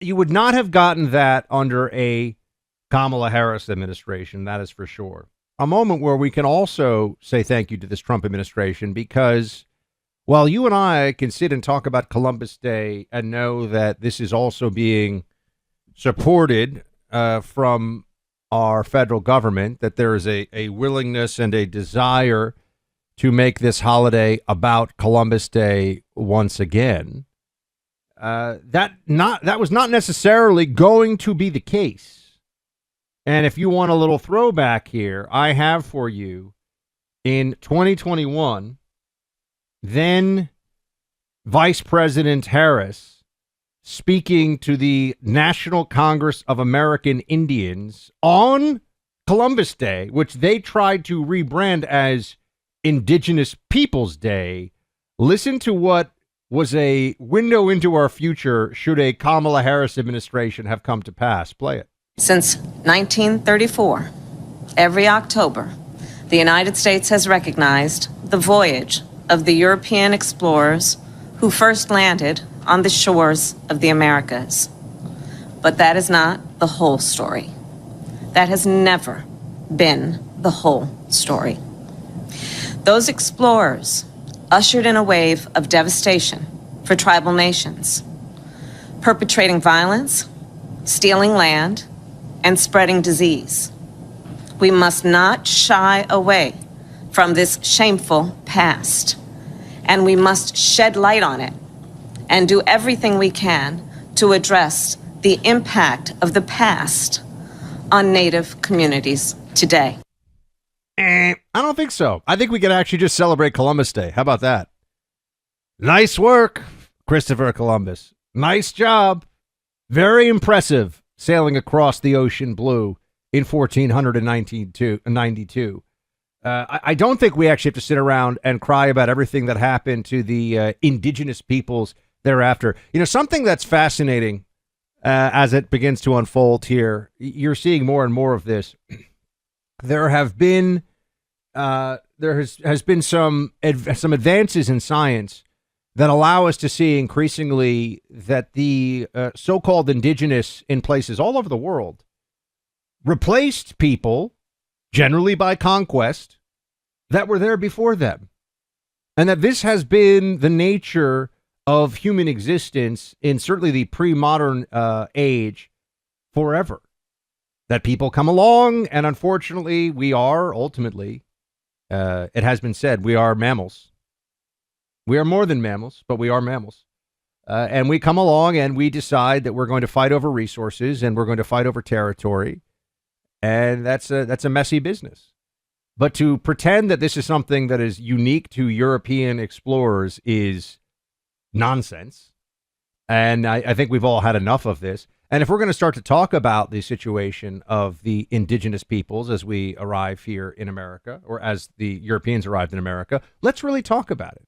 You would not have gotten that under a Kamala Harris administration, that is for sure. A moment where we can also say thank you to this Trump administration, because while you and I can sit and talk about Columbus Day and know that this is also being supported from our federal government, that there is a willingness and a desire to make this holiday about Columbus Day once again, that was not necessarily going to be the case. And if you want a little throwback here, I have for you in 2021, then Vice President Harris speaking to the National Congress of American Indians on Columbus Day, which they tried to rebrand as Indigenous Peoples Day. Listen to what was a window into our future should a Kamala Harris administration have come to pass. Play it. Since 1934, every October, the United States has recognized the voyage of the European explorers who first landed on the shores of the Americas. But that is not the whole story. That has never been the whole story. Those explorers ushered in a wave of devastation for tribal nations, perpetrating violence, stealing land, and spreading disease. We must not shy away from this shameful past, and we must shed light on it and do everything we can to address the impact of the past on Native communities today. I don't think so. I think we could actually just celebrate Columbus Day. How about that? Nice work, Christopher Columbus. Nice job. Very impressive sailing across the ocean blue in 1492. I don't think we actually have to sit around and cry about everything that happened to the indigenous peoples thereafter. You know, something that's fascinating as it begins to unfold here, you're seeing more and more of this. There has been some advances in science that allow us to see increasingly that the so-called indigenous in places all over the world replaced people, generally by conquest, that were there before them. And that this has been the nature of human existence in certainly the pre-modern age forever. That people come along, and unfortunately, we are ultimately, it has been said, we are mammals. We are more than mammals, but we are mammals. And we come along and we decide that we're going to fight over resources and we're going to fight over territory. And that's a messy business. But to pretend that this is something that is unique to European explorers is nonsense. And I think we've all had enough of this. And if we're going to start to talk about the situation of the indigenous peoples as we arrive here in America, or as the Europeans arrived in America, let's really talk about it.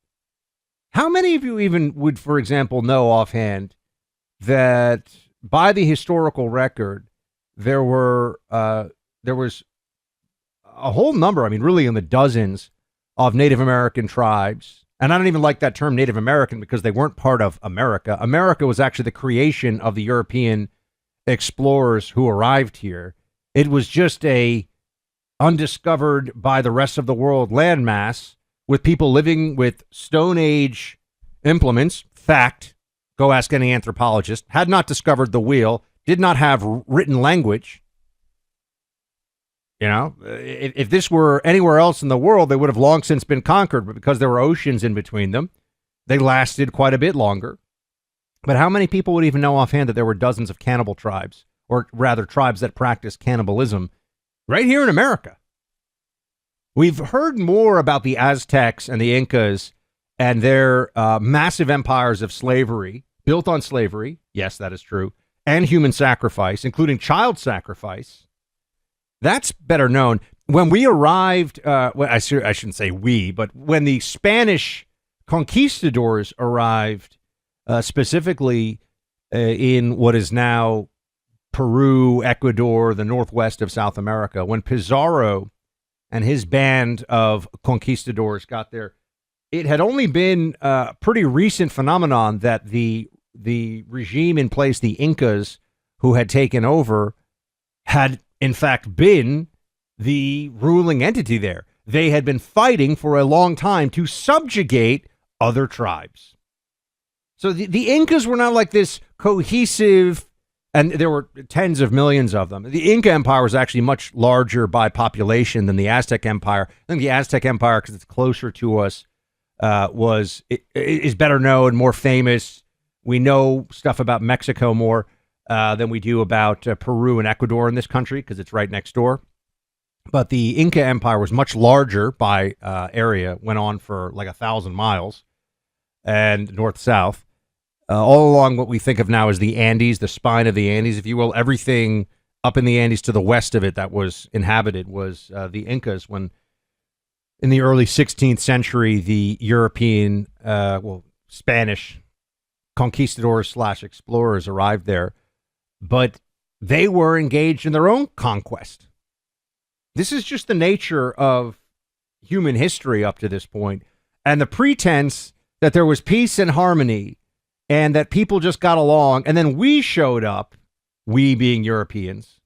How many of you even would, for example, know offhand that by the historical record, there was a whole number, I mean, really in the dozens of Native American tribes. And I don't even like that term Native American because they weren't part of America. America was actually the creation of the European explorers who arrived here. It was just a undiscovered by the rest of the world landmass with people living with Stone Age implements. Fact, go ask any anthropologist. Had not discovered the wheel, did not have written language. You know, if this were anywhere else in the world, they would have long since been conquered. But because there were oceans in between them, they lasted quite a bit longer. But how many people would even know offhand that there were dozens of cannibal tribes, or rather tribes that practiced cannibalism right here in America? We've heard more about the Aztecs and the Incas and their massive empires of slavery, built on slavery. Yes, that is true. And human sacrifice, including child sacrifice. That's better known. When we arrived, well, I shouldn't say we, but when the Spanish conquistadors arrived, specifically in what is now Peru, Ecuador, the northwest of South America, when Pizarro and his band of conquistadors got there, it had only been a pretty recent phenomenon that the the regime in place, the Incas, who had taken over, had in fact been the ruling entity there. They had been fighting for a long time to subjugate other tribes. So the Incas were not like this cohesive, and there were tens of millions of them. The Inca Empire was actually much larger by population than the Aztec Empire. I think the Aztec Empire, because it's closer to us, is better known, more famous. We know stuff about Mexico more than we do about Peru and Ecuador in this country because it's right next door. But the Inca Empire was much larger by area, went on for like 1,000 miles and north-south. All along what we think of now as the Andes, the spine of the Andes, if you will, everything up in the Andes to the west of it that was inhabited was the Incas. When in the early 16th century, the European, Spanish conquistadors / explorers arrived there, but they were engaged in their own conquest. This is just the nature of human history up to this point, and the pretense that there was peace and harmony and that people just got along, and then we showed up, we being Europeans,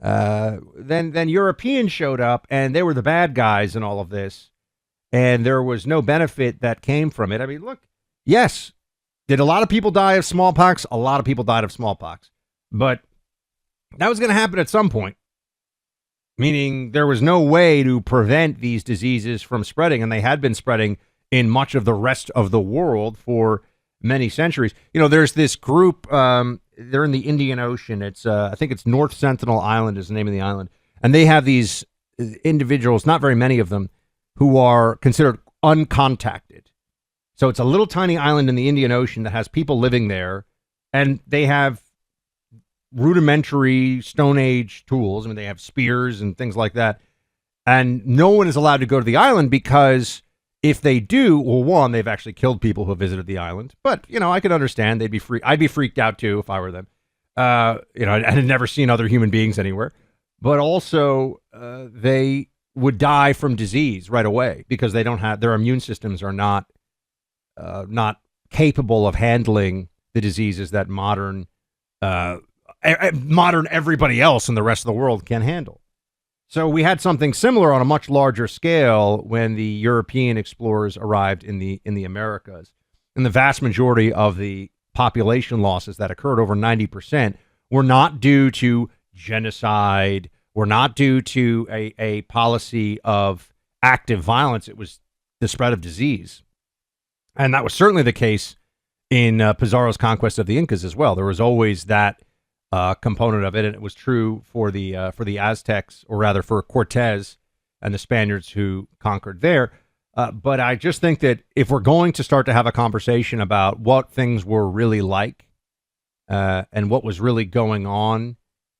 then Europeans showed up, and they were the bad guys in all of this, and there was no benefit that came from it. I mean, look, yes, did a lot of people die of smallpox? A lot of people died of smallpox, but that was going to happen at some point, meaning there was no way to prevent these diseases from spreading, and they had been spreading in much of the rest of the world for many centuries. You know, there's this group, they're in the Indian Ocean. It's, I think it's North Sentinel Island is the name of the island. And they have these individuals, not very many of them, who are considered uncontacted. So it's a little tiny island in the Indian Ocean that has people living there, and they have rudimentary Stone Age tools. I mean, they have spears and things like that. And no one is allowed to go to the island because if they do, well, one, they've actually killed people who have visited the island. But, you know, I could understand. They'd be free. I'd be freaked out, too, if I were them. You know, I had never seen other human beings anywhere. But also, they would die from disease right away because they don't have, their immune systems are not capable of handling the diseases that modern everybody else in the rest of the world can handle. So we had something similar on a much larger scale when the European explorers arrived in the Americas. And the vast majority of the population losses that occurred, over 90%, were not due to genocide, were not due to a policy of active violence. It was the spread of disease. And that was certainly the case in Pizarro's conquest of the Incas as well. There was always that component of it, and it was true for the Aztecs, or rather for Cortez and the Spaniards who conquered there. But I just think that if we're going to start to have a conversation about what things were really like and what was really going on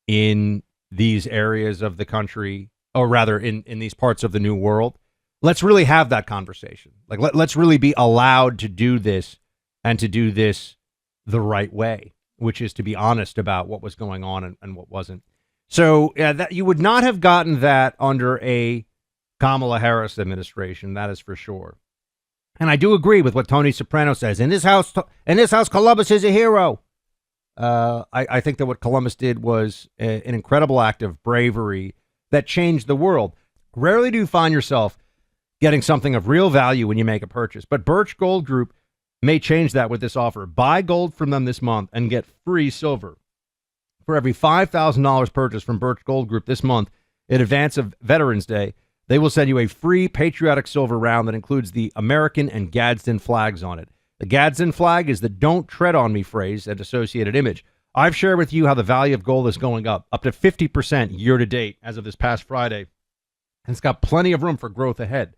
in these areas of the country, or rather in these parts of the New World, let's really have that conversation. Like let's really be allowed to do this, and to do this the right way, which is to be honest about what was going on and what wasn't. So that you would not have gotten that under a Kamala Harris administration, that is for sure. And I do agree with what Tony Soprano says. In this house, Columbus is a hero. I think that what Columbus did was an incredible act of bravery that changed the world. Rarely do you find yourself getting something of real value when you make a purchase, but Birch Gold Group may change that with this offer. Buy gold from them this month and get free silver. For every $5,000 purchase from Birch Gold Group this month in advance of Veterans Day, they will send you a free patriotic silver round that includes the American and Gadsden flags on it. The Gadsden flag is the "Don't Tread on Me" phrase and associated image. I've shared with you how the value of gold is going up to 50% year to date as of this past Friday, and it's got plenty of room for growth ahead.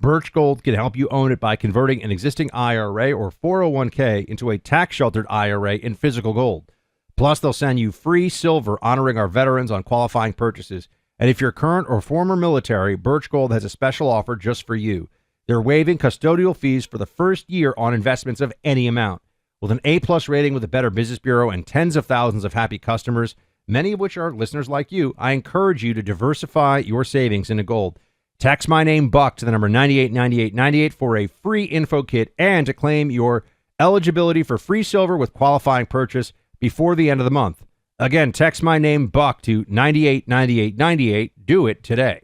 Birch Gold can help you own it by converting an existing IRA or 401k into a tax-sheltered IRA in physical gold. Plus, they'll send you free silver honoring our veterans on qualifying purchases. And if you're current or former military, Birch Gold has a special offer just for you. They're waiving custodial fees for the first year on investments of any amount. With an A-plus rating with the Better Business Bureau and tens of thousands of happy customers, many of which are listeners like you, I encourage you to diversify your savings into gold. Text my name, Buck, to the number 989898 for a free info kit and to claim your Eligibility for free silver with qualifying purchase before the end of the month. Again, text my name, Buck, to 989898. Do it today.